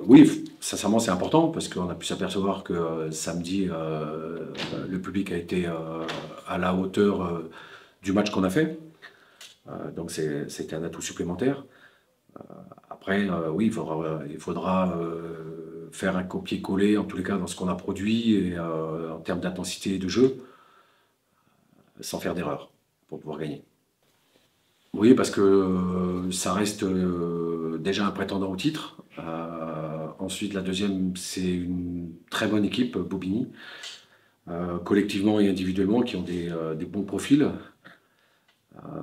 Oui, sincèrement, c'est important parce qu'on a pu s'apercevoir que samedi, le public a été à la hauteur du match qu'on a fait. Donc c'était un atout supplémentaire. Après, oui, il faudra faire un copier-coller, en tous les cas, dans ce qu'on a produit et en termes d'intensité de jeu, sans faire d'erreur pour pouvoir gagner. Oui, parce que ça reste déjà un prétendant au titre. Ensuite, la deuxième, c'est une très bonne équipe, Bobigny, collectivement et individuellement, qui ont des bons profils,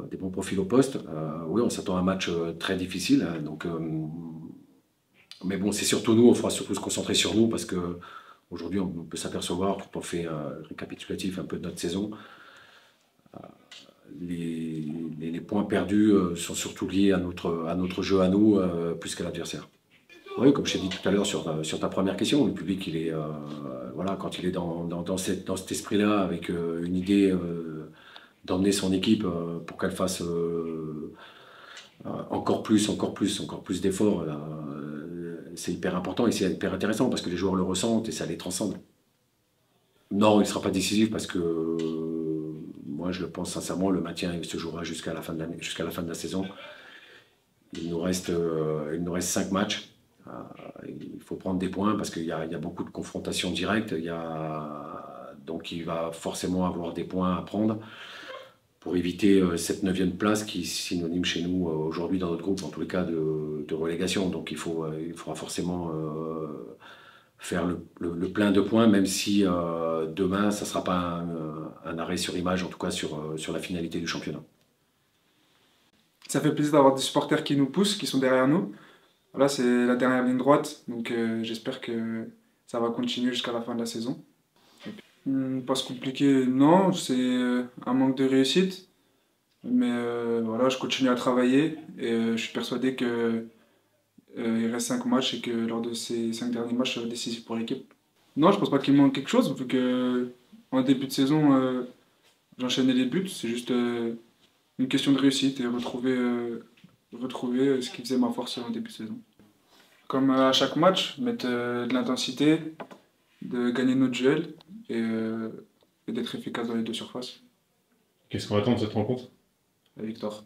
des bons profils au poste. Oui, on s'attend à un match très difficile. Donc, mais bon, c'est surtout nous, on fera surtout se concentrer sur nous, parce que aujourd'hui, on peut s'apercevoir, quand on fait un récapitulatif un peu de notre saison, les points perdus sont surtout liés à notre jeu à nous, plus qu'à l'adversaire. Oui, comme je t'ai dit tout à l'heure sur ta première question, le public, il est, voilà, quand il est dans cet esprit-là, avec une idée d'emmener son équipe pour qu'elle fasse encore plus d'efforts, c'est hyper important et c'est hyper intéressant parce que les joueurs le ressentent et ça les transcende. Non, il ne sera pas décisif parce que moi, je le pense sincèrement, le maintien il se jouera jusqu'à la fin de l'année, jusqu'à la fin de la saison. Il nous reste 5 matchs. Euh, il faut prendre des points parce qu'il y a beaucoup de confrontations directes. Donc il va forcément avoir des points à prendre pour éviter cette neuvième place qui est synonyme chez nous aujourd'hui dans notre groupe, en tous les cas de relégation. Donc il faudra forcément faire le plein de points, même si demain, ça ne sera pas un arrêt sur image, en tout cas sur la finalité du championnat. Ça fait plaisir d'avoir des supporters qui nous poussent, qui sont derrière nous. Voilà, c'est la dernière ligne droite, donc j'espère que ça va continuer jusqu'à la fin de la saison. Pas se compliquer, non, c'est un manque de réussite, mais voilà, je continue à travailler et je suis persuadé que il reste 5 matchs et que lors de ces 5 derniers matchs, ça va être décisif pour l'équipe. Non, je pense pas qu'il manque quelque chose, vu que en début de saison, j'enchaînais les buts, c'est juste une question de réussite et retrouver ce qui faisait ma force en début de saison. Comme à chaque match, mettre de l'intensité, de gagner nos duels et d'être efficace dans les deux surfaces. Qu'est-ce qu'on attend de cette rencontre? La victoire.